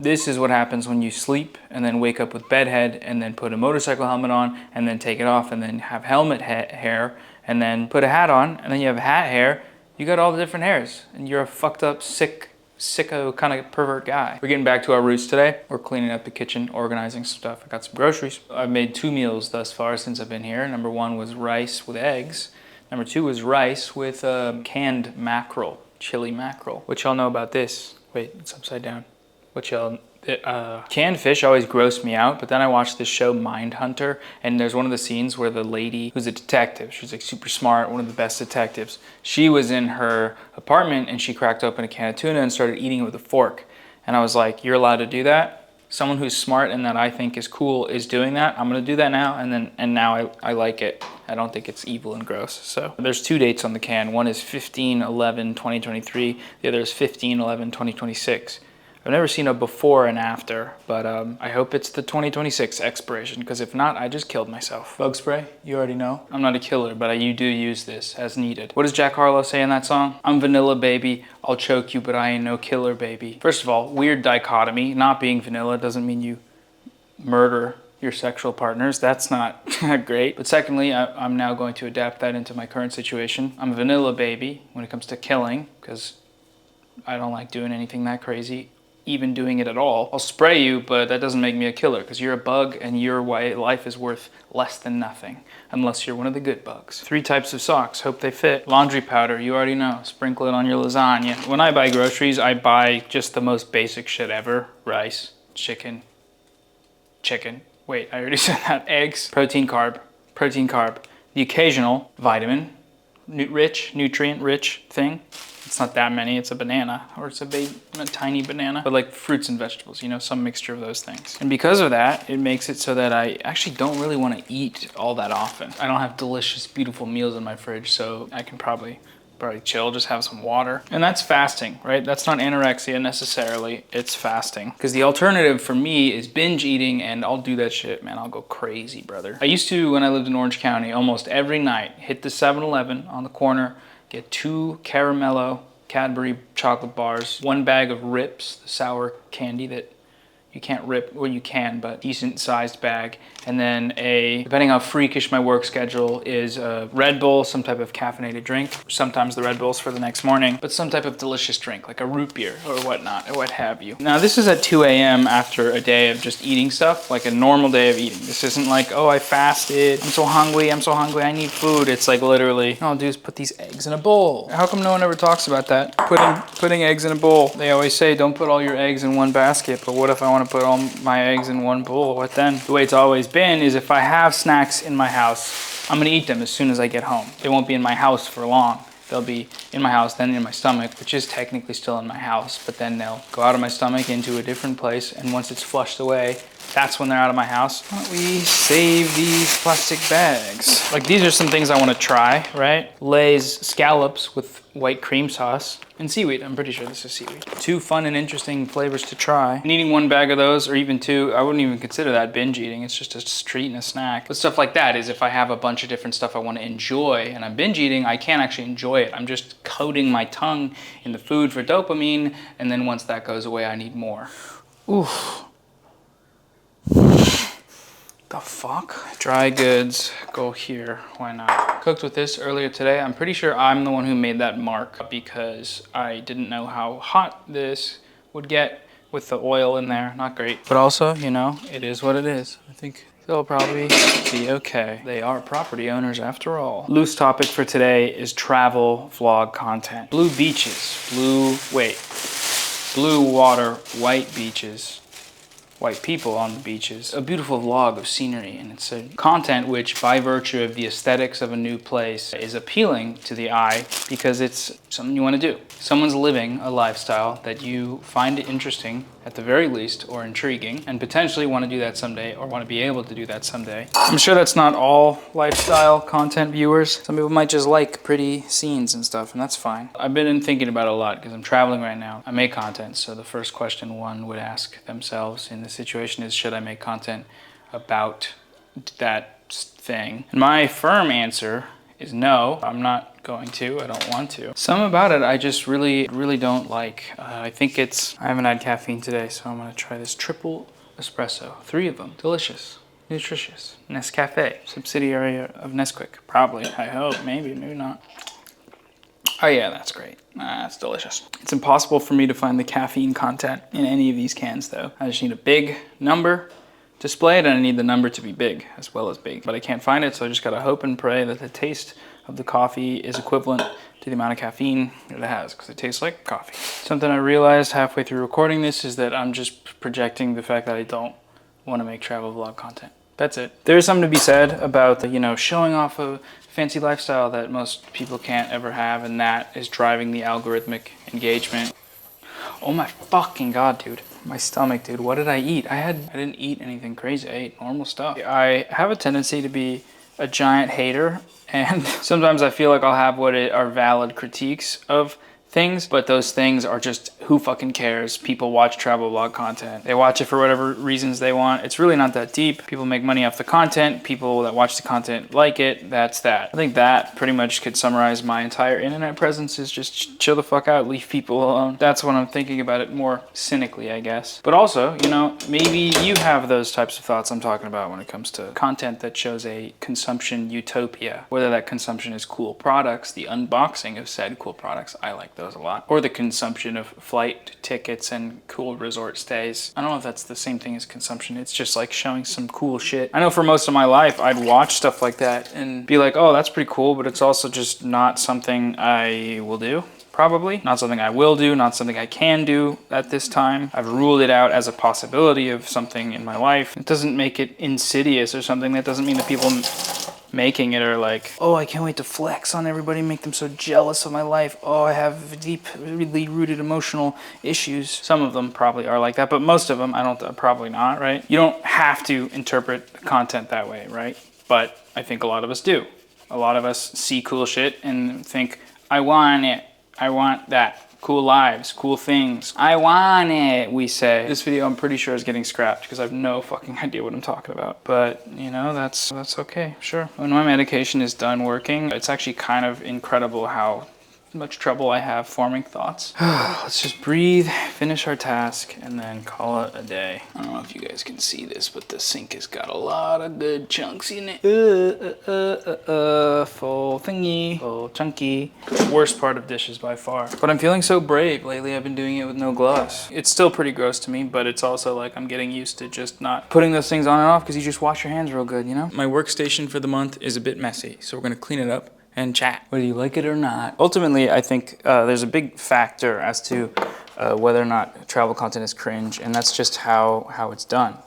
This is what happens when you sleep and then wake up with bedhead and then put a motorcycle helmet on and then take it off and then have helmet hair and then put a hat on and then you have hat hair. You got all the different hairs and you're a fucked up, sicko kind of pervert guy. We're getting back to our roots today. We're cleaning up the kitchen, organizing some stuff. I got some groceries. I've made 2 meals thus far since I've been here. Number 1 was rice with eggs. Number 2 was rice with canned mackerel, chili mackerel. What y'all know about this? Wait, it's upside down. Canned fish always gross me out, but then I watched this show Mindhunter, and there's one of the scenes where the lady who's a detective, she's like super smart, one of the best detectives, she was in her apartment and she cracked open a can of tuna and started eating it with a fork. And I was like, you're allowed to do that? Someone who's smart and that I think is cool is doing that. I'm gonna do that now, and now I like it. I don't think it's evil and gross. So there's 2 dates on the can. One is 15/11/2023. The other is 15/11/2026. I've never seen a before and after, but I hope it's the 2026 expiration, because if not, I just killed myself. Bug spray, you already know. I'm not a killer, but you do use this as needed. What does Jack Harlow say in that song? I'm vanilla, baby. I'll choke you, but I ain't no killer, baby. First of all, weird dichotomy. Not being vanilla doesn't mean you murder your sexual partners. That's not great. But secondly, I'm now going to adapt that into my current situation. I'm a vanilla, baby, when it comes to killing, because I don't like doing anything that crazy. Even doing it at all. I'll spray you, but that doesn't make me a killer, because you're a bug and your life is worth less than nothing, unless you're one of the good bugs. 3 types of socks, hope they fit. Laundry powder, you already know, sprinkle it on your lasagna. When I buy groceries, I buy just the most basic shit ever. Rice, chicken, wait, I already said that. Eggs, protein, carb. The occasional vitamin, nutrient-rich thing. It's not that many, it's a banana, or it's a tiny banana, but like fruits and vegetables, you know, some mixture of those things. And because of that, it makes it so that I actually don't really want to eat all that often. I don't have delicious, beautiful meals in my fridge, so I can probably chill, just have some water. And that's fasting, right? That's not anorexia necessarily, it's fasting. Because the alternative for me is binge eating, and I'll do that shit, man. I'll go crazy, brother. I used to, when I lived in Orange County, almost every night, hit the 7-Eleven on the corner, get 2 Caramello Cadbury chocolate bars, 1 bag of Rips, the sour candy that you can't rip, well you can, but decent sized bag. And then depending how freakish my work schedule is, a Red Bull, some type of caffeinated drink. Sometimes the Red Bull's for the next morning, but some type of delicious drink, like a root beer or whatnot, or what have you. Now this is at 2 a.m. after a day of just eating stuff, like a normal day of eating. This isn't like, oh, I fasted, I'm so hungry, I need food. It's like literally, all I'll do is put these eggs in a bowl. How come no one ever talks about that? Putting eggs in a bowl. They always say, don't put all your eggs in one basket, but what if I want to put all my eggs in one bowl? What then? The way it's always been is if I have snacks in my house, I'm gonna eat them as soon as I get home. They won't be in my house for long. They'll be in my house, then in my stomach, which is technically still in my house, but then they'll go out of my stomach into a different place, and once it's flushed away, that's when they're out of my house. Why don't we save these plastic bags? Like, these are some things I want to try, right? Lay's scallops with white cream sauce and seaweed. I'm pretty sure this is seaweed. 2 fun and interesting flavors to try. And eating 1 bag of those, or even 2, I wouldn't even consider that binge eating. It's just a treat and a snack. But stuff like that is if I have a bunch of different stuff I want to enjoy and I'm binge eating, I can't actually enjoy it. I'm just coating my tongue in the food for dopamine, and then once that goes away, I need more. Oof. The fuck? Dry goods go here, why not? Cooked with this earlier today. I'm pretty sure I'm the one who made that mark because I didn't know how hot this would get with the oil in there. Not great. But also, you know, it is what it is. I think they'll probably be okay. They are property owners after all. Loose topic for today is travel vlog content. Blue beaches, blue water, white beaches. White people on the beaches. A beautiful vlog of scenery, and it's a content which, by virtue of the aesthetics of a new place, is appealing to the eye because it's something you want to do. Someone's living a lifestyle that you find interesting at the very least, or intriguing, and potentially want to do that someday, or want to be able to do that someday. I'm sure that's not all lifestyle content viewers. Some people might just like pretty scenes and stuff, and that's fine. I've been thinking about it a lot because I'm traveling right now. I make content, so the first question one would ask themselves in this situation is, should I make content about that thing? And my firm answer is no. I'm not not going to. I don't want to. Some about it I just really don't like. I think I haven't had caffeine today, so I'm gonna try this triple espresso. 3 of them. Delicious. Nutritious. Nescafe. Subsidiary of Nesquik. Probably. I hope. Maybe not. Oh yeah, that's great. That's delicious. It's impossible for me to find the caffeine content in any of these cans though. I just need a big number displayed, and I need the number to be big as well as big. But I can't find it, so I just gotta hope and pray that the taste of the coffee is equivalent to the amount of caffeine that it has, because it tastes like coffee. Something I realized halfway through recording this is that I'm just projecting the fact that I don't want to make travel vlog content. That's it. There's something to be said about the, showing off a fancy lifestyle that most people can't ever have, and that is driving the algorithmic engagement. Oh my fucking God, dude. My stomach, dude. What did I eat? I didn't eat anything crazy. I ate normal stuff. I have a tendency to be a giant hater, and sometimes I feel like I'll have what are valid critiques of things, but those things are just, who fucking cares? People watch travel vlog content. They watch it for whatever reasons they want. It's really not that deep. People make money off the content. People that watch the content like it. That's that. I think that pretty much could summarize my entire internet presence, is just chill the fuck out, leave people alone. That's when I'm thinking about it more cynically, I guess. But also, maybe you have those types of thoughts I'm talking about when it comes to content that shows a consumption utopia. Whether that consumption is cool products, the unboxing of said cool products, I like those a lot, or the consumption of flight tickets and cool resort stays. I don't know if that's the same thing as consumption. It's just like showing some cool shit. I know for most of my life I'd watch stuff like that and be like, oh, that's pretty cool, but it's also just not something I will do. Probably not something I will do, not something I can do at this time. I've ruled it out as a possibility of something in my life. It doesn't make it insidious or something. That doesn't mean that people making it are like, oh, I can't wait to flex on everybody, make them so jealous of my life. Oh, I have deeply rooted emotional issues. Some of them probably are like that, but most of them, probably not, right? You don't have to interpret content that way, right? But I think a lot of us do. A lot of us see cool shit and think, I want it. I want that. Cool lives, cool things. I want it, we say. This video, I'm pretty sure, is getting scrapped because I have no fucking idea what I'm talking about. But, that's okay, sure. When my medication is done working, it's actually kind of incredible how much trouble I have forming thoughts. Let's just breathe, finish our task, and then call it a day. I don't know if you guys can see this, but the sink has got a lot of good chunks in it. Full thingy, full chunky. Worst part of dishes by far. But I'm feeling so brave. Lately I've been doing it with no gloves. It's still pretty gross to me, but it's also like I'm getting used to just not putting those things on and off because you just wash your hands real good, My workstation for the month is a bit messy, so we're gonna clean it up and chat, whether you like it or not. Ultimately, I think there's a big factor as to whether or not travel content is cringe, and that's just how it's done,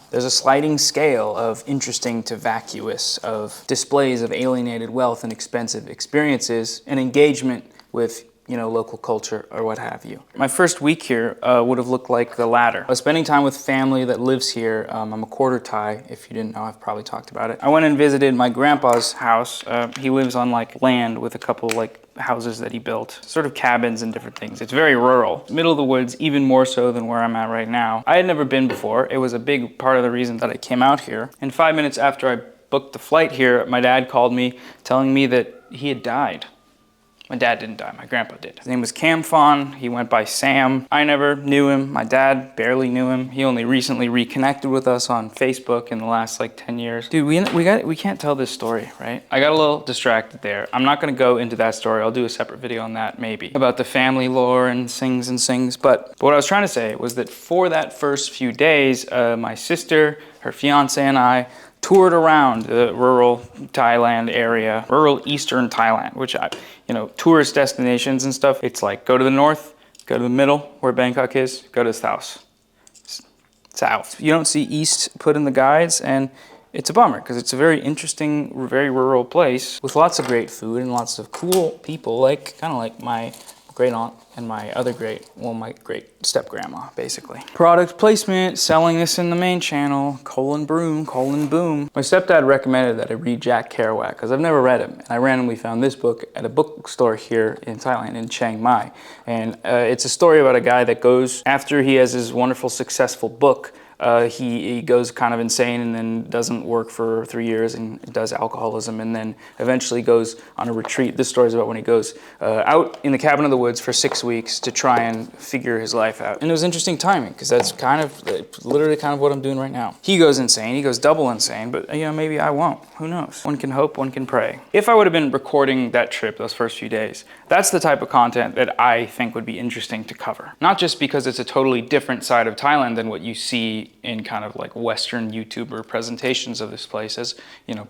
There's a sliding scale of interesting to vacuous, of displays of alienated wealth and expensive experiences, and engagement with local culture or what have you. My first week here would have looked like the latter. I was spending time with family that lives here. I'm a quarter Thai. If you didn't know, I've probably talked about it. I went and visited my grandpa's house. He lives on land with a couple houses that he built, sort of cabins and different things. It's very rural, middle of the woods, even more so than where I'm at right now. I had never been before. It was a big part of the reason that I came out here. And 5 minutes after I booked the flight here, my dad called me telling me that he had died. My dad didn't die, my grandpa did. His name was Cam Fawn, he went by Sam. I never knew him, my dad barely knew him. He only recently reconnected with us on Facebook in the last 10 years. Dude, we can't tell this story, right? I got a little distracted there. I'm not gonna go into that story, I'll do a separate video on that maybe. About the family lore and sings, but what I was trying to say was that for that first few days, my sister, her fiance and I toured around the rural Thailand area, rural eastern Thailand, which tourist destinations and stuff. It's like, go to the north, go to the middle, where Bangkok is, go to the south. You don't see east put in the guides, and it's a bummer, because it's a very interesting, very rural place with lots of great food and lots of cool people, kind of like my great aunt and my other my great step-grandma, basically. Product placement, selling this in the main channel, colon boom. My stepdad recommended that I read Jack Kerouac, because I've never read him, and I randomly found this book at a bookstore here in Thailand, in Chiang Mai. And it's a story about a guy that goes, after he has his wonderful, successful book, he goes kind of insane and then doesn't work for 3 years and does alcoholism, and then eventually goes on a retreat. This story is about when he goes out in the cabin of the woods for 6 weeks to try and figure his life out. And it was interesting timing, because that's literally kind of what I'm doing right now. He goes insane, he goes double insane, but maybe I won't. Who knows? One can hope, one can pray. If I would have been recording that trip those first few days, that's the type of content that I think would be interesting to cover. Not just because it's a totally different side of Thailand than what you see in kind of like Western YouTuber presentations of this place as,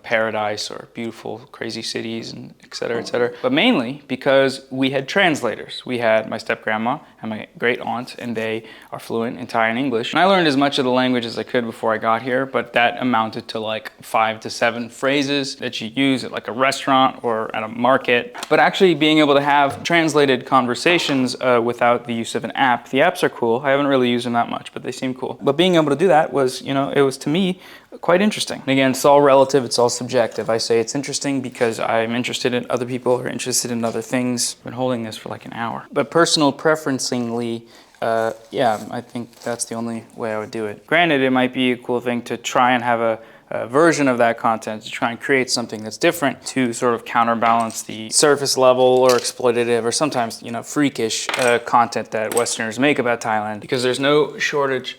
paradise or beautiful, crazy cities and et cetera, but mainly because we had translators. We had my step-grandma and my great aunt, and they are fluent in Thai and English. And I learned as much of the language as I could before I got here, but that amounted to like 5 to 7 phrases that you use at like a restaurant or at a market. But actually being able to have translated conversations without the use of an app. The apps are cool. I haven't really used them that much, but they seem cool. But being able to do that was, it was to me quite interesting. And again, it's all relative, it's all subjective. I say it's interesting because I'm interested in other people who are interested in other things. I've been holding this for like an hour. But personal preferencingly, I think that's the only way I would do it. Granted, it might be a cool thing to try and have a version of that content, to try and create something that's different to sort of counterbalance the surface level or exploitative or sometimes, freakish content that Westerners make about Thailand, because there's no shortage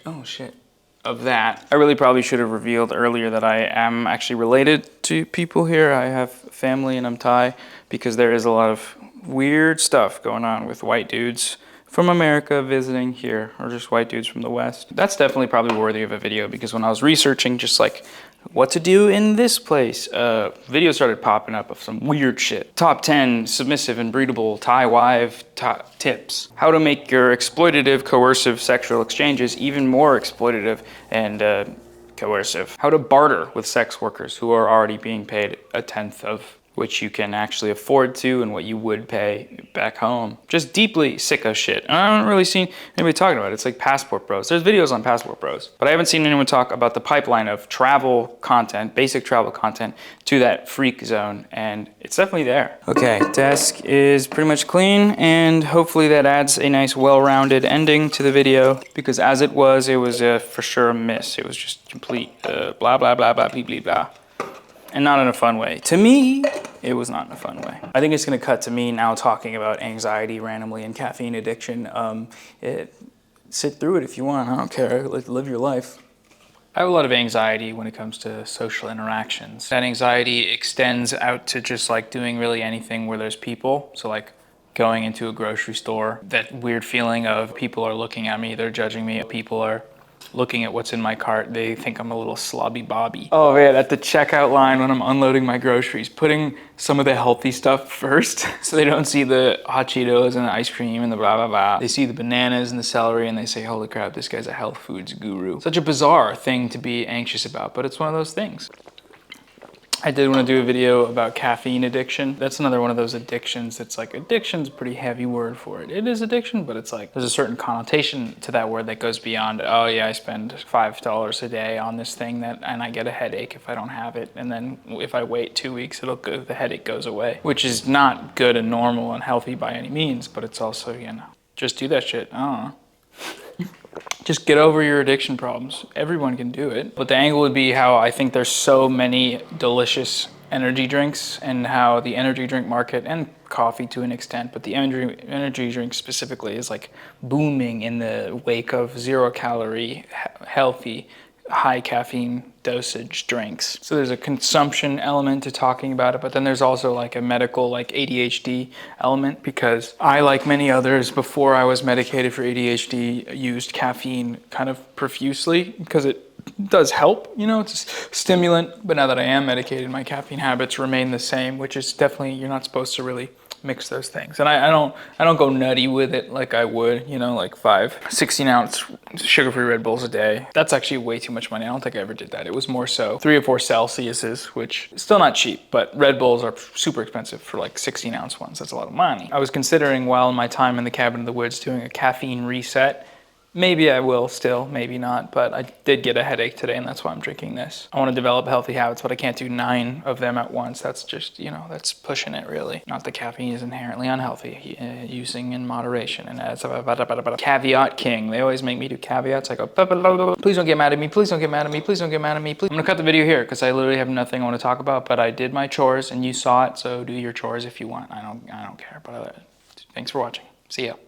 of that. I really probably should have revealed earlier that I am actually related to people here. I have family and I'm Thai, because there is a lot of weird stuff going on with white dudes from America visiting here, or just white dudes from the West. That's definitely probably worthy of a video, because when I was researching just like what to do in this place, videos started popping up of some weird shit. Top 10 submissive and breedable Thai wife tips. How to make your exploitative, coercive sexual exchanges even more exploitative and coercive. How to barter with sex workers who are already being paid a tenth of which you can actually afford to and what you would pay back home. Just deeply sicko shit. And I haven't really seen anybody talking about it. It's like Passport Bros. There's videos on Passport Bros. But I haven't seen anyone talk about the pipeline of travel content, basic travel content, to that freak zone. And it's definitely there. Okay, desk is pretty much clean, and hopefully that adds a nice well-rounded ending to the video, because as it was for sure a miss. It was just complete blah, blah, blah, blah, blah, blah, blah. And not in a fun way. To me, it was not in a fun way. I think it's gonna cut to me now talking about anxiety randomly and caffeine addiction. Sit through it if you want, I don't care, live your life. I have a lot of anxiety when it comes to social interactions. That anxiety extends out to just like doing really anything where there's people. So like going into a grocery store, that weird feeling of people are looking at me, they're judging me, people are looking at what's in my cart, they think I'm a little slobby bobby. Oh man, at the checkout line when I'm unloading my groceries, putting some of the healthy stuff first so they don't see the hot Cheetos and the ice cream and the blah blah blah. They see the bananas and the celery and they say, holy crap, this guy's a health foods guru. Such a bizarre thing to be anxious about, but it's one of those things. I did want to do a video about caffeine addiction. That's another one of those addictions that's like, addiction's a pretty heavy word for it. It is addiction, but it's like, there's a certain connotation to that word that goes beyond, oh yeah, I spend $5 a day on this thing and I get a headache if I don't have it. And then if I wait 2 weeks, the headache goes away, which is not good and normal and healthy by any means, but it's also, just do that shit. I don't know. Just get over your addiction problems. Everyone can do it. But the angle would be how I think there's so many delicious energy drinks, and how the energy drink market, and coffee to an extent, but the energy drink specifically is like booming in the wake of 0 calorie, healthy, high caffeine dosage drinks. So there's a consumption element to talking about it, but then there's also like a medical, like ADHD element, because I, like many others before I was medicated for ADHD, used caffeine kind of profusely because it does help, it's a stimulant. But now that I am medicated, my caffeine habits remain the same, which is definitely, you're not supposed to really mix those things. And I don't go nutty with it like I would, you know, like 5 16-ounce sugar-free Red Bulls a day. That's actually way too much money. I don't think I ever did that. It was more so 3 or 4 Celsiuses, which is still not cheap, but Red Bulls are super expensive for like 16-ounce ones. That's a lot of money. I was considering while in my time in the cabin in the woods doing a caffeine reset. Maybe I will still, maybe not, but I did get a headache today and that's why I'm drinking this. I want to develop healthy habits, but I can't do 9 of them at once. That's just, you know, that's pushing it really. Not that caffeine is inherently unhealthy, using in moderation. And as a caveat king, they always make me do caveats. I go, please don't get mad at me, please don't get mad at me, please don't get mad at me, please. I'm gonna cut the video here because I literally have nothing I want to talk about, but I did my chores and you saw it, so do your chores if you want. I don't care, but thanks for watching. See ya.